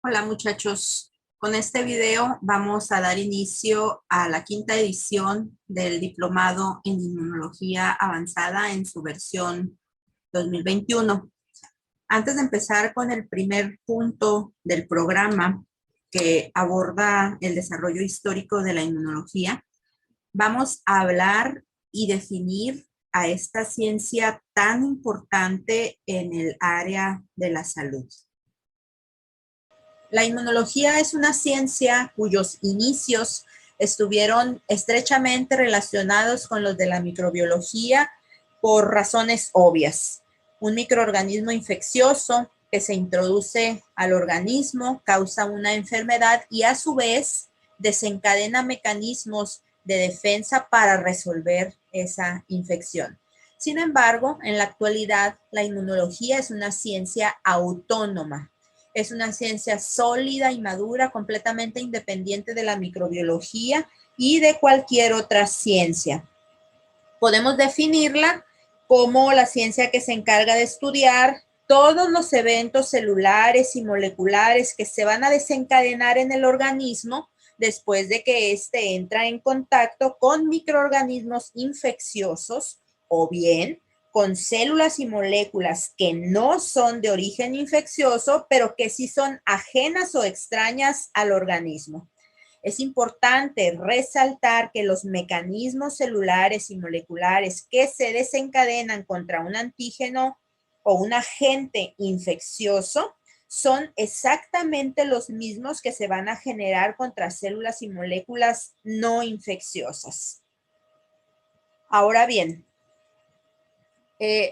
Hola muchachos, con este video vamos a dar inicio a la quinta edición del Diplomado en Inmunología Avanzada en su versión 2021. Antes de empezar con el primer punto del programa que aborda el desarrollo histórico de la inmunología, vamos a hablar y definir a esta ciencia tan importante en el área de la salud. La inmunología es una ciencia cuyos inicios estuvieron estrechamente relacionados con los de la microbiología por razones obvias. Un microorganismo infeccioso que se introduce al organismo causa una enfermedad y a su vez desencadena mecanismos de defensa para resolver esa infección. Sin embargo, en la actualidad, la inmunología es una ciencia autónoma. Es una ciencia sólida y madura, completamente independiente de la microbiología y de cualquier otra ciencia. Podemos definirla como la ciencia que se encarga de estudiar todos los eventos celulares y moleculares que se van a desencadenar en el organismo después de que éste entra en contacto con microorganismos infecciosos o bien con células y moléculas que no son de origen infeccioso, pero que sí son ajenas o extrañas al organismo. Es importante resaltar que los mecanismos celulares y moleculares que se desencadenan contra un antígeno o un agente infeccioso son exactamente los mismos que se van a generar contra células y moléculas no infecciosas. Ahora bien,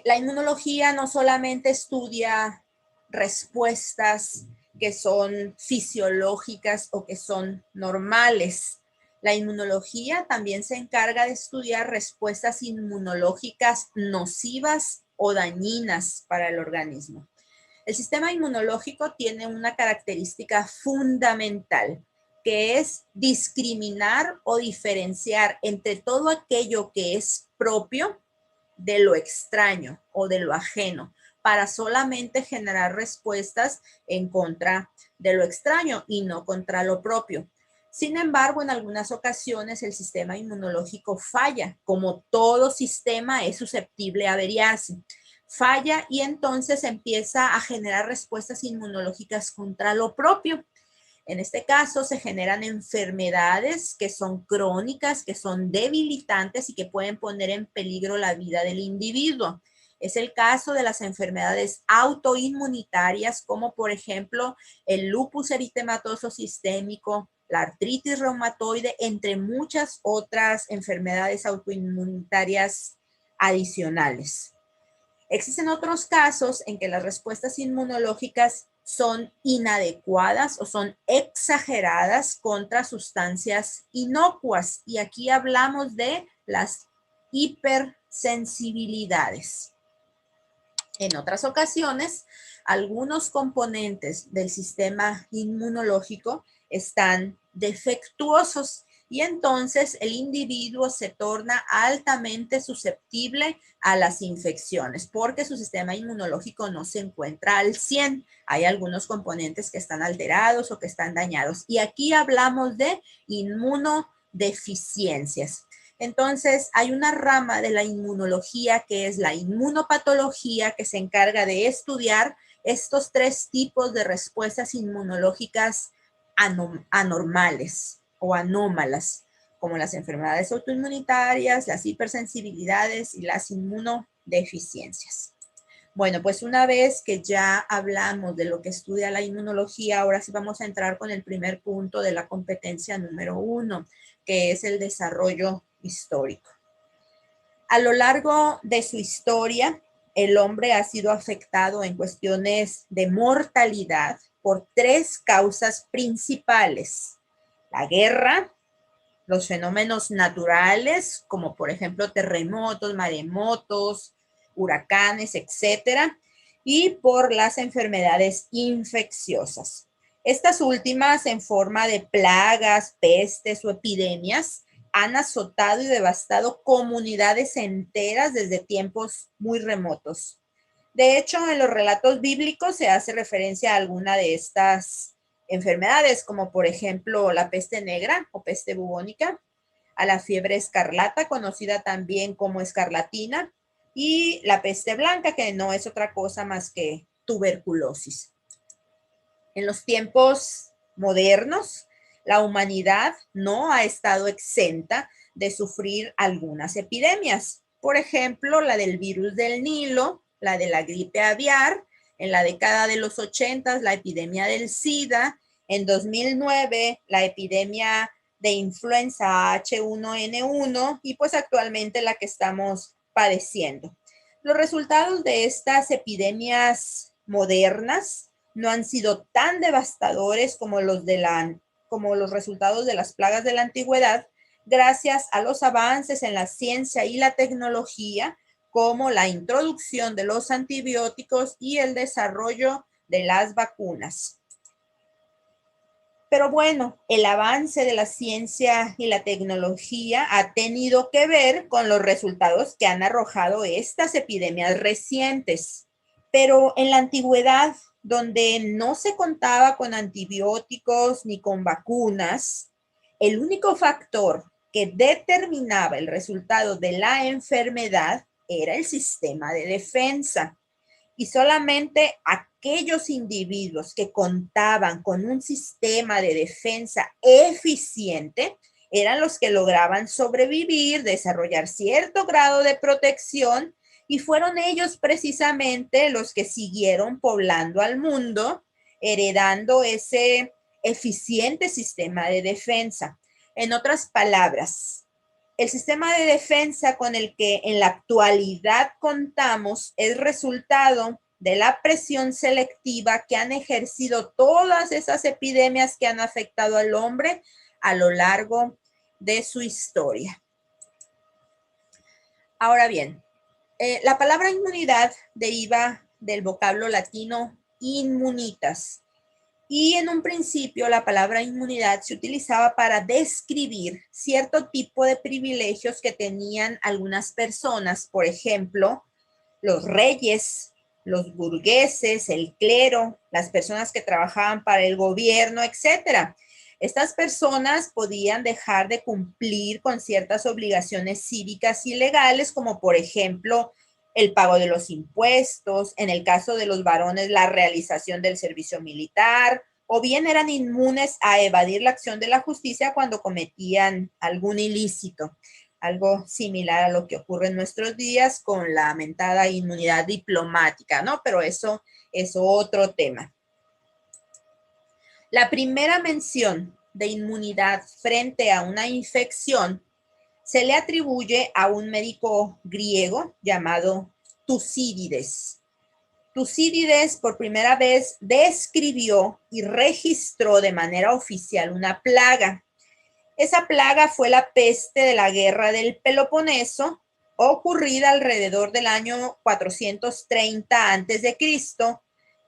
la inmunología no solamente estudia respuestas que son fisiológicas o que son normales. La inmunología también se encarga de estudiar respuestas inmunológicas nocivas o dañinas para el organismo. El sistema inmunológico tiene una característica fundamental, que es discriminar o diferenciar entre todo aquello que es propio de lo extraño o de lo ajeno, para solamente generar respuestas en contra de lo extraño y no contra lo propio. Sin embargo, en algunas ocasiones el sistema inmunológico falla, como todo sistema es susceptible a averiarse. Falla y entonces empieza a generar respuestas inmunológicas contra lo propio. En este caso se generan enfermedades que son crónicas, que son debilitantes y que pueden poner en peligro la vida del individuo. Es el caso de las enfermedades autoinmunitarias, como por ejemplo el lupus eritematoso sistémico, la artritis reumatoide, entre muchas otras enfermedades autoinmunitarias adicionales. Existen otros casos en que las respuestas inmunológicas son inadecuadas o son exageradas contra sustancias inocuas. Y aquí hablamos de las hipersensibilidades. En otras ocasiones, algunos componentes del sistema inmunológico están defectuosos y entonces el individuo se torna altamente susceptible a las infecciones porque su sistema inmunológico no se encuentra al 100. Hay algunos componentes que están alterados o que están dañados. Y aquí hablamos de inmunodeficiencias. Entonces, hay una rama de la inmunología que es la inmunopatología, que se encarga de estudiar estos tres tipos de respuestas inmunológicas anormales o anómalas, como las enfermedades autoinmunitarias, las hipersensibilidades y las inmunodeficiencias. Bueno, pues una vez que ya hablamos de lo que estudia la inmunología, ahora sí vamos a entrar con el primer punto de la competencia número 1, que es el desarrollo histórico. A lo largo de su historia, el hombre ha sido afectado en cuestiones de mortalidad por tres causas principales: la guerra, los fenómenos naturales, como por ejemplo terremotos, maremotos, huracanes, etcétera, y por las enfermedades infecciosas. Estas últimas, en forma de plagas, pestes o epidemias, han azotado y devastado comunidades enteras desde tiempos muy remotos. De hecho, en los relatos bíblicos se hace referencia a alguna de estas enfermedades como por ejemplo la peste negra o peste bubónica, a la fiebre escarlata, conocida también como escarlatina, y la peste blanca, que no es otra cosa más que tuberculosis. En los tiempos modernos, la humanidad no ha estado exenta de sufrir algunas epidemias. Por ejemplo, la del virus del Nilo, la de la gripe aviar, en la década de los 80, la epidemia del SIDA, en 2009, la epidemia de influenza H1N1 y pues actualmente la que estamos padeciendo. Los resultados de estas epidemias modernas no han sido tan devastadores como los resultados de las plagas de la antigüedad, gracias a los avances en la ciencia y la tecnología, como la introducción de los antibióticos y el desarrollo de las vacunas. Pero bueno, el avance de la ciencia y la tecnología ha tenido que ver con los resultados que han arrojado estas epidemias recientes. Pero en la antigüedad, donde no se contaba con antibióticos ni con vacunas, el único factor que determinaba el resultado de la enfermedad era el sistema de defensa. Y solamente aquellos individuos que contaban con un sistema de defensa eficiente eran los que lograban sobrevivir, desarrollar cierto grado de protección, y fueron ellos precisamente los que siguieron poblando al mundo, heredando ese eficiente sistema de defensa. En otras palabras, el sistema de defensa con el que en la actualidad contamos es resultado de la presión selectiva que han ejercido todas esas epidemias que han afectado al hombre a lo largo de su historia. Ahora bien, la palabra inmunidad deriva del vocablo latino inmunitas. Y en un principio la palabra inmunidad se utilizaba para describir cierto tipo de privilegios que tenían algunas personas, por ejemplo, los reyes, los burgueses, el clero, las personas que trabajaban para el gobierno, etcétera. Estas personas podían dejar de cumplir con ciertas obligaciones cívicas y legales, como por ejemplo el pago de los impuestos, en el caso de los varones, la realización del servicio militar, o bien eran inmunes a evadir la acción de la justicia cuando cometían algún ilícito. Algo similar a lo que ocurre en nuestros días con la mentada inmunidad diplomática, ¿no? Pero eso es otro tema. La primera mención de inmunidad frente a una infección se le atribuye a un médico griego llamado Tucídides. Tucídides por primera vez describió y registró de manera oficial una plaga. Esa plaga fue la peste de la guerra del Peloponeso, ocurrida alrededor del año 430 a.C.,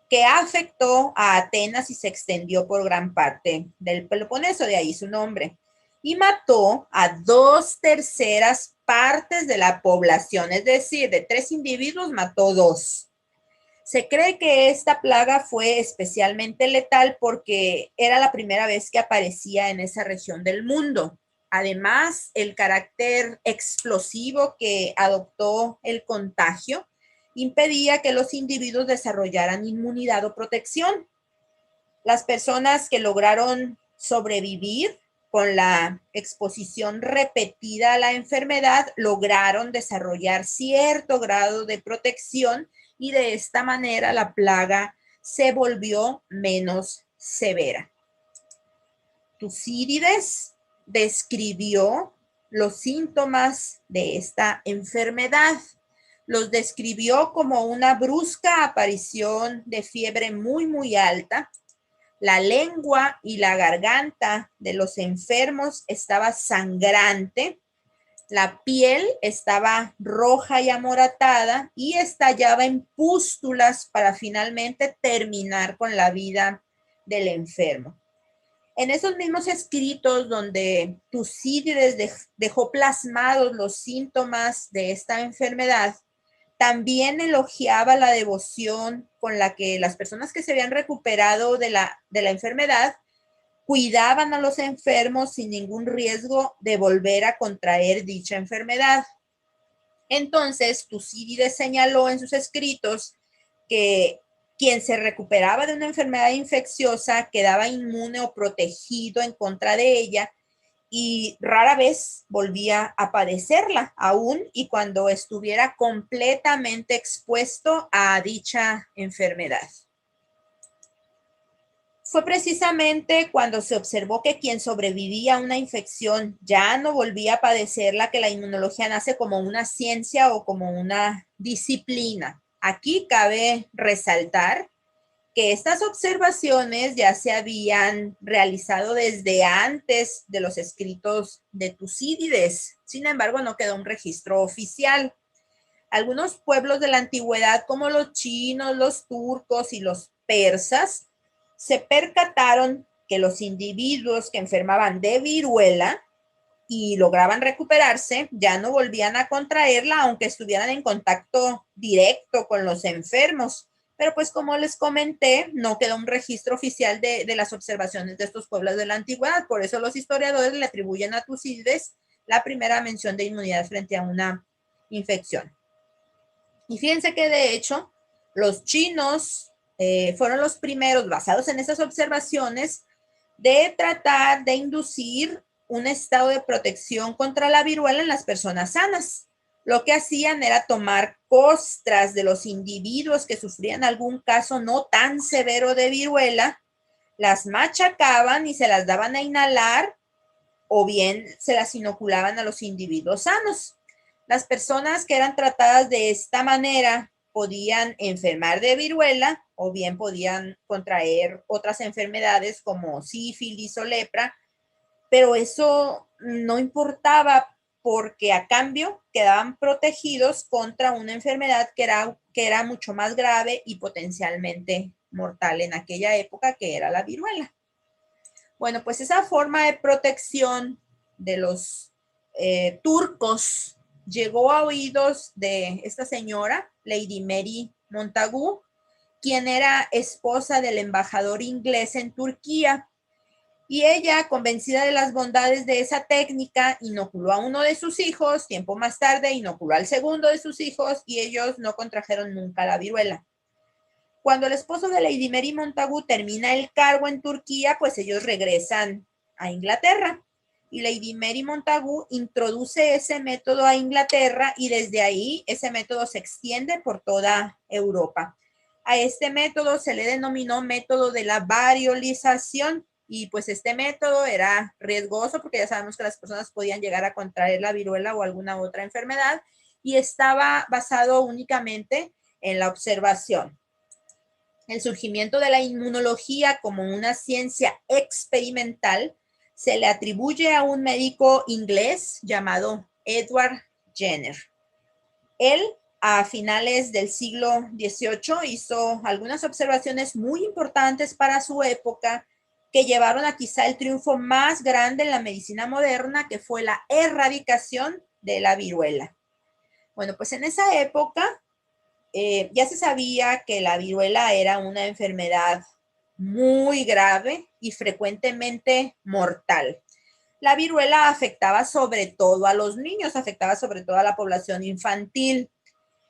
que afectó a Atenas y se extendió por gran parte del Peloponeso, de ahí su nombre, y mató a 2/3 partes de la población, es decir, de 3 individuos mató 2. Se cree que esta plaga fue especialmente letal porque era la primera vez que aparecía en esa región del mundo. Además, el carácter explosivo que adoptó el contagio impedía que los individuos desarrollaran inmunidad o protección. Las personas que lograron sobrevivir con la exposición repetida a la enfermedad lograron desarrollar cierto grado de protección y de esta manera la plaga se volvió menos severa. Tucídides describió los síntomas de esta enfermedad. Los describió como una brusca aparición de fiebre muy alta. La lengua y la garganta de los enfermos estaba sangrante. La piel estaba roja y amoratada y estallaba en pústulas para finalmente terminar con la vida del enfermo. En esos mismos escritos donde Tucídides dejó plasmados los síntomas de esta enfermedad, También elogiaba la devoción con la que las personas que se habían recuperado de la enfermedad cuidaban a los enfermos sin ningún riesgo de volver a contraer dicha enfermedad. Entonces, Tucídides señaló en sus escritos que quien se recuperaba de una enfermedad infecciosa quedaba inmune o protegido en contra de ella y rara vez volvía a padecerla, aún y cuando estuviera completamente expuesto a dicha enfermedad. Fue precisamente cuando se observó que quien sobrevivía a una infección ya no volvía a padecerla que la inmunología nace como una ciencia o como una disciplina. Aquí cabe resaltar que estas observaciones ya se habían realizado desde antes de los escritos de Tucídides. Sin embargo, no quedó un registro oficial. Algunos pueblos de la antigüedad, como los chinos, los turcos y los persas, se percataron que los individuos que enfermaban de viruela y lograban recuperarse ya no volvían a contraerla, aunque estuvieran en contacto directo con los enfermos. Pero pues como les comenté, no quedó un registro oficial de las observaciones de estos pueblos de la antigüedad. Por eso los historiadores le atribuyen a Tucídides la primera mención de inmunidad frente a una infección. Y fíjense que de hecho los chinos fueron los primeros, basados en esas observaciones, de tratar de inducir un estado de protección contra la viruela en las personas sanas. Lo que hacían era tomar costras de los individuos que sufrían algún caso no tan severo de viruela, las machacaban y se las daban a inhalar o bien se las inoculaban a los individuos sanos. Las personas que eran tratadas de esta manera podían enfermar de viruela o bien podían contraer otras enfermedades como sífilis o lepra, pero eso no importaba porque a cambio quedaban protegidos contra una enfermedad que era mucho más grave y potencialmente mortal en aquella época, que era la viruela. Bueno, pues esa forma de protección de los turcos llegó a oídos de esta señora, Lady Mary Montagu, quien era esposa del embajador inglés en Turquía. Y ella, convencida de las bondades de esa técnica, inoculó a uno de sus hijos. Tiempo más tarde inoculó al segundo de sus hijos y ellos no contrajeron nunca la viruela. Cuando el esposo de Lady Mary Montagu termina el cargo en Turquía, pues ellos regresan a Inglaterra. Y Lady Mary Montagu introduce ese método a Inglaterra y desde ahí ese método se extiende por toda Europa. A este método se le denominó método de la variolización y pues este método era riesgoso porque ya sabemos que las personas podían llegar a contraer la viruela o alguna otra enfermedad y estaba basado únicamente en la observación. El surgimiento de la inmunología como una ciencia experimental se le atribuye a un médico inglés llamado Edward Jenner. Él, a finales del siglo XVIII, hizo algunas observaciones muy importantes para su época que llevaron a quizá el triunfo más grande en la medicina moderna, que fue la erradicación de la viruela. Bueno, pues en esa época ya se sabía que la viruela era una enfermedad muy grave y frecuentemente mortal. La viruela afectaba sobre todo a los niños, afectaba sobre todo a la población infantil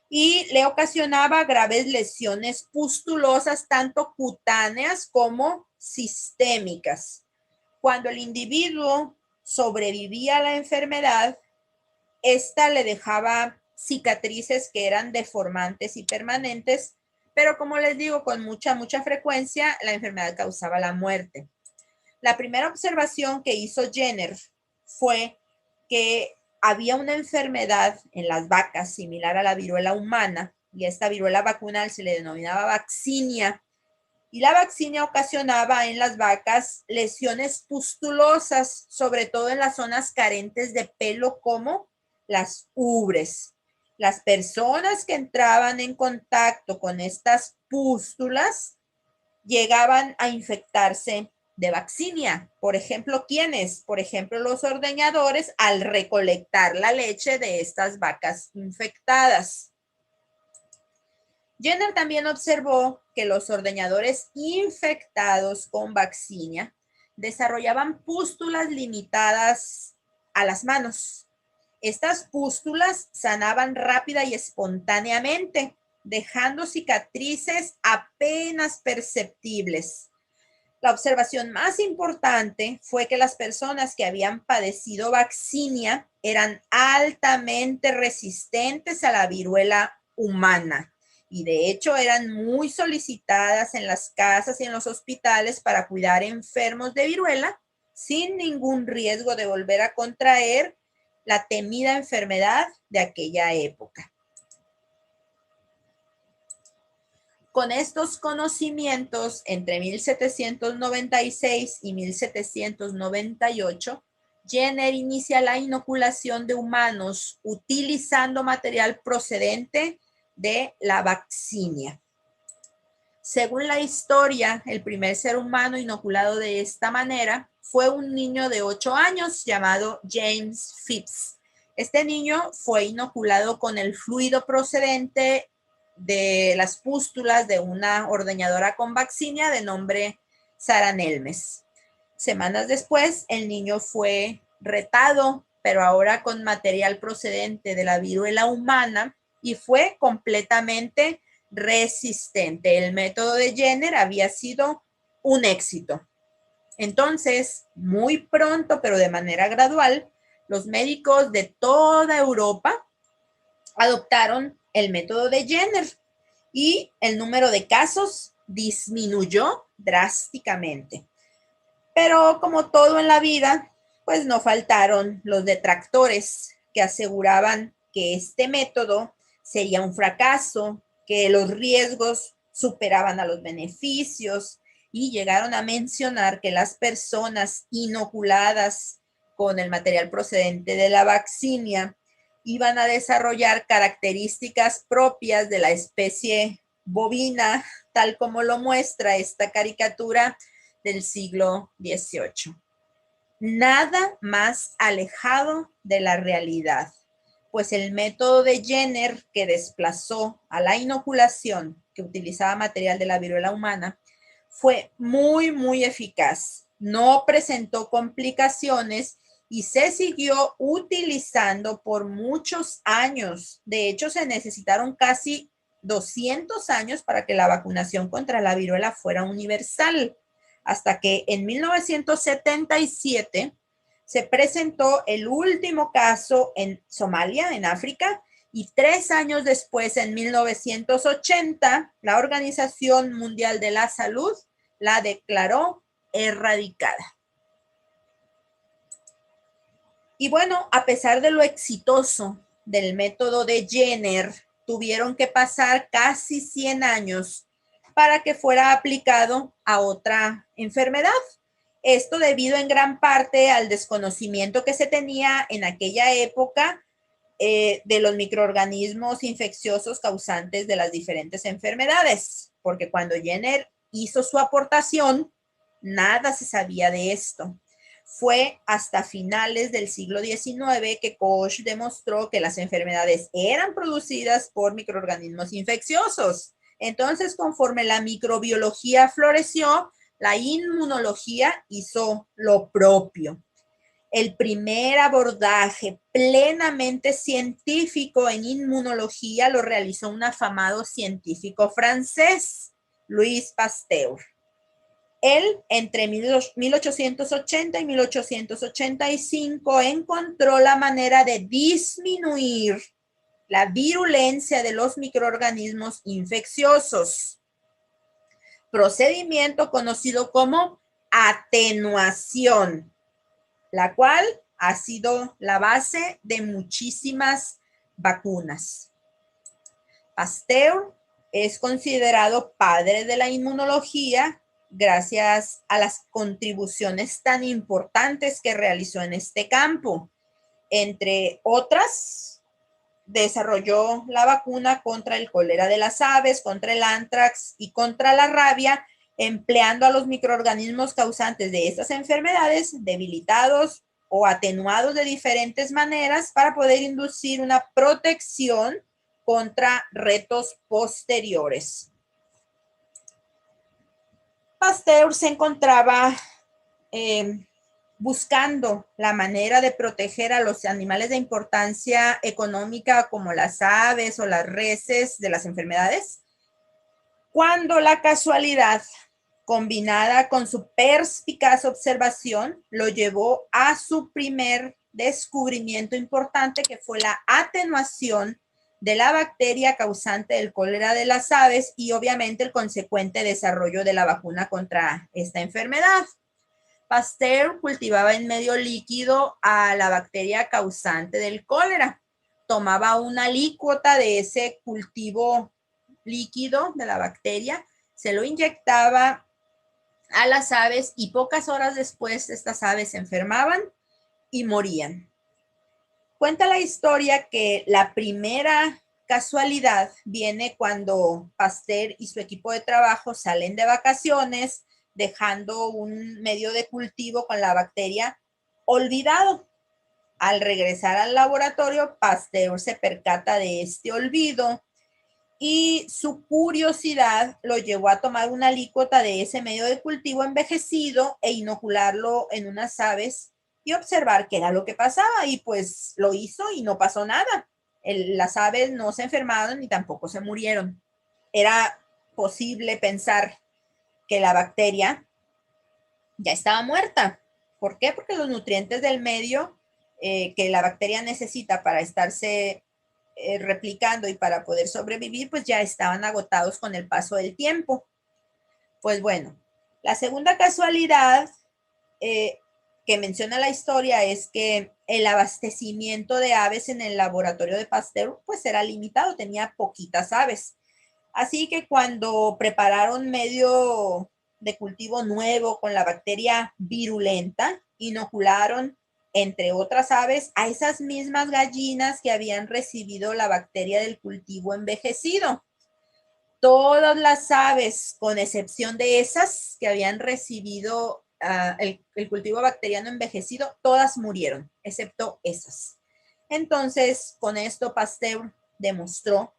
y le ocasionaba graves lesiones pustulosas, tanto cutáneas como sistémicas. Cuando el individuo sobrevivía a la enfermedad, esta le dejaba cicatrices que eran deformantes y permanentes, pero como les digo, con mucha frecuencia la enfermedad causaba la muerte. La primera observación que hizo Jenner fue que había una enfermedad en las vacas similar a la viruela humana, y esta viruela vacunal se le denominaba vaccinia, y la vaccinia ocasionaba en las vacas lesiones pustulosas, sobre todo en las zonas carentes de pelo como las ubres. Las personas que entraban en contacto con estas pústulas llegaban a infectarse de vaccinia. Por ejemplo, ¿quiénes? Por ejemplo, los ordeñadores al recolectar la leche de estas vacas infectadas. Jenner también observó que los ordeñadores infectados con vaccinia desarrollaban pústulas limitadas a las manos. Estas pústulas sanaban rápida y espontáneamente, dejando cicatrices apenas perceptibles. La observación más importante fue que las personas que habían padecido vaccinia eran altamente resistentes a la viruela humana y de hecho eran muy solicitadas en las casas y en los hospitales para cuidar enfermos de viruela sin ningún riesgo de volver a contraer la temida enfermedad de aquella época. Con estos conocimientos, entre 1796 y 1798, Jenner inicia la inoculación de humanos utilizando material procedente de la vaccinia. Según la historia, el primer ser humano inoculado de esta manera fue un niño de 8 años llamado James Phipps. Este niño fue inoculado con el fluido procedente de las pústulas de una ordeñadora con vaccinia de nombre Sara Nelmes. Semanas después, el niño fue retado, pero ahora con material procedente de la viruela humana y fue completamente resistente. El método de Jenner había sido un éxito. Entonces, muy pronto, pero de manera gradual, los médicos de toda Europa adoptaron el método de Jenner y el número de casos disminuyó drásticamente. Pero como todo en la vida, pues no faltaron los detractores que aseguraban que este método sería un fracaso, que los riesgos superaban a los beneficios y llegaron a mencionar que las personas inoculadas con el material procedente de la vaccinia iban a desarrollar características propias de la especie bovina, tal como lo muestra esta caricatura del siglo XVIII. Nada más alejado de la realidad, pues el método de Jenner, que desplazó a la inoculación que utilizaba material de la viruela humana, fue muy eficaz. No presentó complicaciones y se siguió utilizando por muchos años. De hecho, se necesitaron casi 200 años para que la vacunación contra la viruela fuera universal, hasta que en 1977 se presentó el último caso en Somalia, en África, y 3 años después, en 1980, la Organización Mundial de la Salud la declaró erradicada. Y bueno, a pesar de lo exitoso del método de Jenner, tuvieron que pasar casi 100 años para que fuera aplicado a otra enfermedad. Esto debido en gran parte al desconocimiento que se tenía en aquella época de los microorganismos infecciosos causantes de las diferentes enfermedades, porque cuando Jenner hizo su aportación, nada se sabía de esto. Fue hasta finales del siglo XIX que Koch demostró que las enfermedades eran producidas por microorganismos infecciosos. Entonces, conforme la microbiología floreció, la inmunología hizo lo propio. El primer abordaje plenamente científico en inmunología lo realizó un afamado científico francés, Louis Pasteur. Él, entre 1880 y 1885, encontró la manera de disminuir la virulencia de los microorganismos infecciosos, procedimiento conocido como atenuación, la cual ha sido la base de muchísimas vacunas. Pasteur es considerado padre de la inmunología gracias a las contribuciones tan importantes que realizó en este campo. Entre otras, desarrolló la vacuna contra el cólera de las aves, contra el anthrax y contra la rabia, empleando a los microorganismos causantes de estas enfermedades debilitados o atenuados de diferentes maneras para poder inducir una protección contra retos posteriores. Pasteur se encontraba buscando la manera de proteger a los animales de importancia económica como las aves o las reses de las enfermedades, cuando la casualidad, combinada con su perspicaz observación, lo llevó a su primer descubrimiento importante, que fue la atenuación de la bacteria causante del cólera de las aves y obviamente el consecuente desarrollo de la vacuna contra esta enfermedad. Pasteur cultivaba en medio líquido a la bacteria causante del cólera. Tomaba una alícuota de ese cultivo líquido de la bacteria, se lo inyectaba a las aves y pocas horas después estas aves se enfermaban y morían. Cuenta la historia que la primera casualidad viene cuando Pasteur y su equipo de trabajo salen de vacaciones, dejando un medio de cultivo con la bacteria olvidado. Al regresar al laboratorio, Pasteur se percata de este olvido y su curiosidad lo llevó a tomar una alícuota de ese medio de cultivo envejecido e inocularlo en unas aves y observar qué era lo que pasaba, y pues lo hizo y no pasó nada. Las aves no se enfermaron ni tampoco se murieron. Era posible pensar que la bacteria ya estaba muerta. ¿Por qué? Porque los nutrientes del medio que la bacteria necesita para estarse replicando y para poder sobrevivir, pues ya estaban agotados con el paso del tiempo. Pues bueno, la segunda casualidad que menciona la historia es que el abastecimiento de aves en el laboratorio de Pasteur pues era limitado, tenía poquitas aves. Así que cuando prepararon medio de cultivo nuevo con la bacteria virulenta, inocularon, entre otras aves, a esas mismas gallinas que habían recibido la bacteria del cultivo envejecido. Todas las aves, con excepción de esas que habían recibido el cultivo bacteriano envejecido, todas murieron, excepto esas. Entonces, con esto Pasteur demostró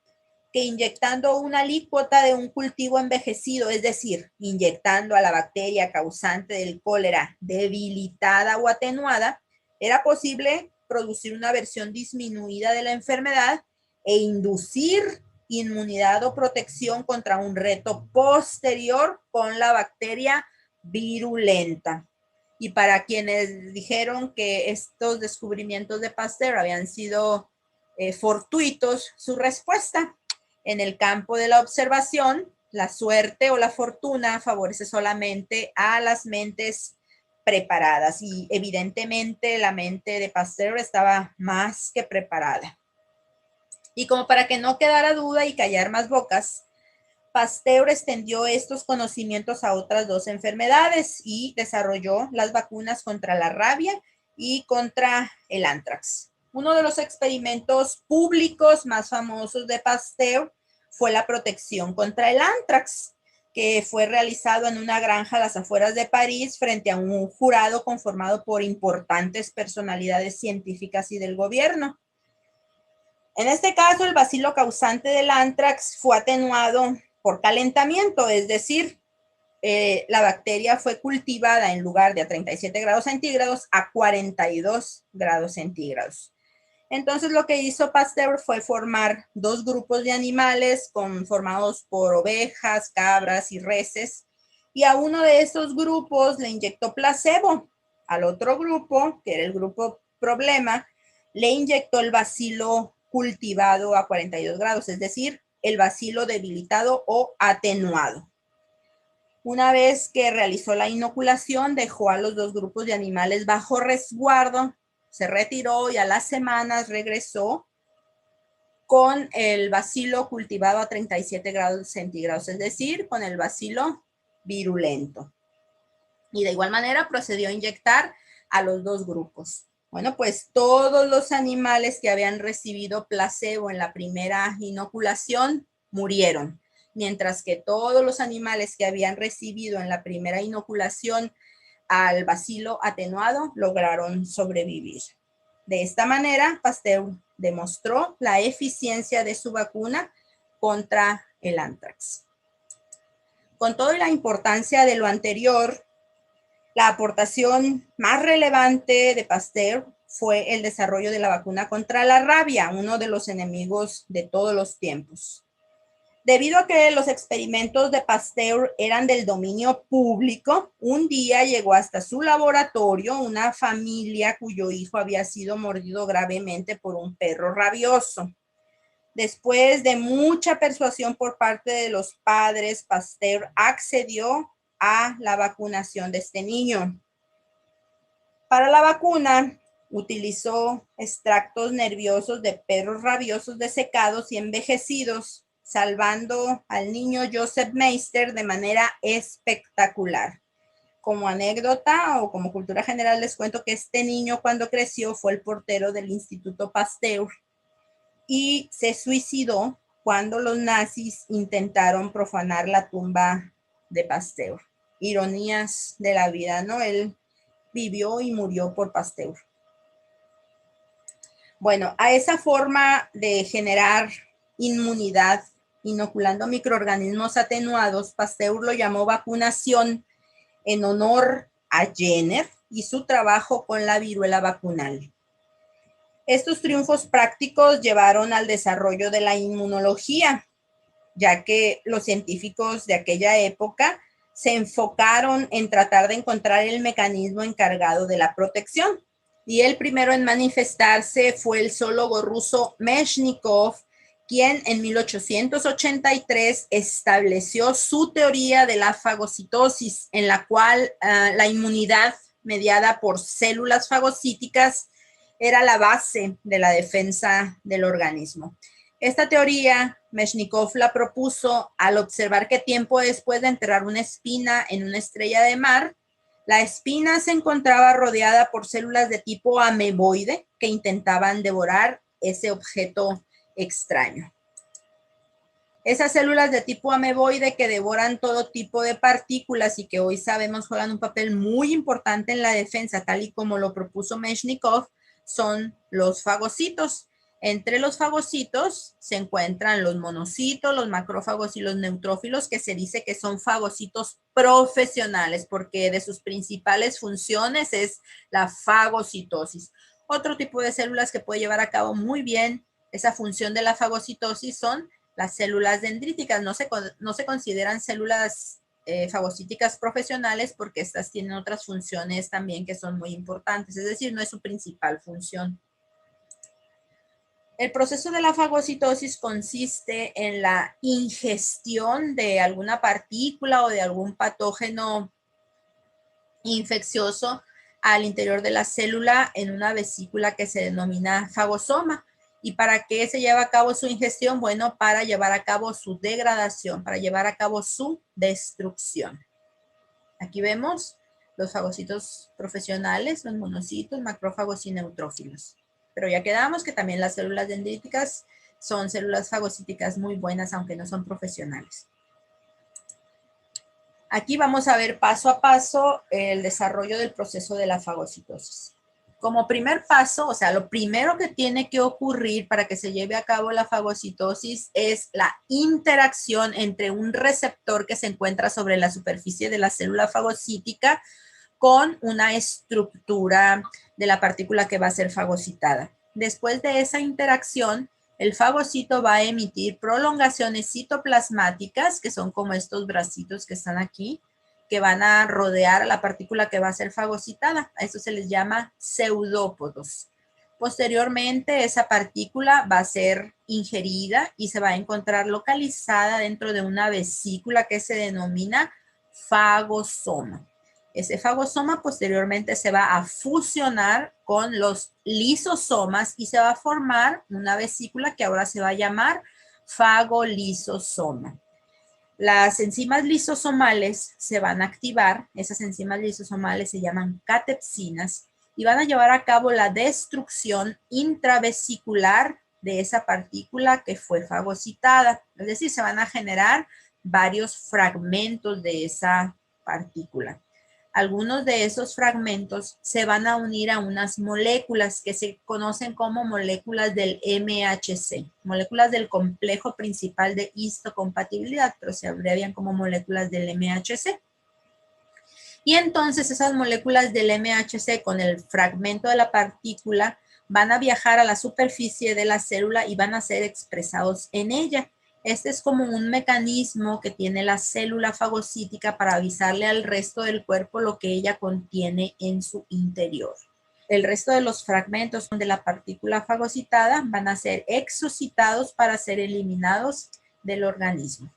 que inyectando una alícuota de un cultivo envejecido, es decir, inyectando a la bacteria causante del cólera debilitada o atenuada, era posible producir una versión disminuida de la enfermedad e inducir inmunidad o protección contra un reto posterior con la bacteria virulenta. Y para quienes dijeron que estos descubrimientos de Pasteur habían sido fortuitos, su respuesta: en el campo de la observación, la suerte o la fortuna favorece solamente a las mentes preparadas, y evidentemente la mente de Pasteur estaba más que preparada. Y como para que no quedara duda y callar más bocas, Pasteur extendió estos conocimientos a otras dos enfermedades y desarrolló las vacunas contra la rabia y contra el anthrax. Uno de los experimentos públicos más famosos de Pasteur fue la protección contra el anthrax, que fue realizado en una granja a las afueras de París frente a un jurado conformado por importantes personalidades científicas y del gobierno. En este caso, el bacilo causante del anthrax fue atenuado por calentamiento, es decir, la bacteria fue cultivada en lugar de a 37 grados centígrados a 42 grados centígrados. Entonces lo que hizo Pasteur fue formar dos grupos de animales formados por ovejas, cabras y reses, y a uno de esos grupos le inyectó placebo. Al otro grupo, que era el grupo problema, le inyectó el bacilo cultivado a 42 grados, es decir, el bacilo debilitado o atenuado. Una vez que realizó la inoculación, dejó a los dos grupos de animales bajo resguardo, se retiró y a las semanas regresó con el bacilo cultivado a 37 grados centígrados, es decir, con el bacilo virulento. Y de igual manera procedió a inyectar a los dos grupos. Bueno, pues todos los animales que habían recibido placebo en la primera inoculación murieron, mientras que todos los animales que habían recibido en la primera inoculación al bacilo atenuado lograron sobrevivir. De esta manera, Pasteur demostró la eficiencia de su vacuna contra el anthrax. Con toda la importancia de lo anterior, la aportación más relevante de Pasteur fue el desarrollo de la vacuna contra la rabia, uno de los enemigos de todos los tiempos. Debido a que los experimentos de Pasteur eran del dominio público, un día llegó hasta su laboratorio una familia cuyo hijo había sido mordido gravemente por un perro rabioso. Después de mucha persuasión por parte de los padres, Pasteur accedió a la vacunación de este niño. Para la vacuna, utilizó extractos nerviosos de perros rabiosos desecados y envejecidos, salvando al niño Joseph Meister de manera espectacular. Como anécdota o como cultura general les cuento que este niño cuando creció fue el portero del Instituto Pasteur y se suicidó cuando los nazis intentaron profanar la tumba de Pasteur. Ironías de la vida, ¿no? Él vivió y murió por Pasteur. Bueno, a esa forma de generar inmunidad inoculando microorganismos atenuados, Pasteur lo llamó vacunación en honor a Jenner y su trabajo con la viruela vacunal. Estos triunfos prácticos llevaron al desarrollo de la inmunología, ya que los científicos de aquella época se enfocaron en tratar de encontrar el mecanismo encargado de la protección. Y el primero en manifestarse fue el zoólogo ruso Meshnikov, quien en 1883 estableció su teoría de la fagocitosis, en la cual la inmunidad mediada por células fagocíticas era la base de la defensa del organismo. Esta teoría, Meshnikov la propuso al observar que tiempo después de enterrar una espina en una estrella de mar, la espina se encontraba rodeada por células de tipo ameboide que intentaban devorar ese objeto extraño. Esas células de tipo ameboide que devoran todo tipo de partículas y que hoy sabemos juegan un papel muy importante en la defensa, tal y como lo propuso Meshnikov, son los fagocitos. Entre los fagocitos se encuentran los monocitos, los macrófagos y los neutrófilos, que se dice que son fagocitos profesionales porque de sus principales funciones es la fagocitosis. Otro tipo de células que puede llevar a cabo muy bien esa función de la fagocitosis son las células dendríticas. No se consideran células fagocíticas profesionales porque estas tienen otras funciones también que son muy importantes, es decir, no es su principal función. El proceso de la fagocitosis consiste en la ingestión de alguna partícula o de algún patógeno infeccioso al interior de la célula en una vesícula que se denomina fagosoma. ¿Y para qué se lleva a cabo su ingestión? Bueno, para llevar a cabo su degradación, para llevar a cabo su destrucción. Aquí vemos los fagocitos profesionales, los monocitos, macrófagos y neutrófilos. Pero ya quedamos que también las células dendríticas son células fagocíticas muy buenas, aunque no son profesionales. Aquí vamos a ver paso a paso el desarrollo del proceso de la fagocitosis. Como primer paso, o sea, lo primero que tiene que ocurrir para que se lleve a cabo la fagocitosis es la interacción entre un receptor que se encuentra sobre la superficie de la célula fagocítica con una estructura de la partícula que va a ser fagocitada. Después de esa interacción, el fagocito va a emitir prolongaciones citoplasmáticas, que son como estos bracitos que están aquí, que van a rodear a la partícula que va a ser fagocitada. A eso se les llama pseudópodos. Posteriormente, esa partícula va a ser ingerida y se va a encontrar localizada dentro de una vesícula que se denomina fagosoma. Ese fagosoma posteriormente se va a fusionar con los lisosomas y se va a formar una vesícula que ahora se va a llamar fagolisosoma. Las enzimas lisosomales se van a activar, esas enzimas lisosomales se llaman catepsinas y van a llevar a cabo la destrucción intravesicular de esa partícula que fue fagocitada. Es decir, se van a generar varios fragmentos de esa partícula. algunos de esos fragmentos se van a unir a unas moléculas que se conocen como moléculas del MHC, moléculas del complejo principal de histocompatibilidad, pero se abrevian como moléculas del MHC. Y entonces esas moléculas del MHC con el fragmento de la partícula van a viajar a la superficie de la célula y van a ser expresados en ella. Este es como un mecanismo que tiene la célula fagocítica para avisarle al resto del cuerpo lo que ella contiene en su interior. El resto de los fragmentos de la partícula fagocitada van a ser exocitados para ser eliminados del organismo.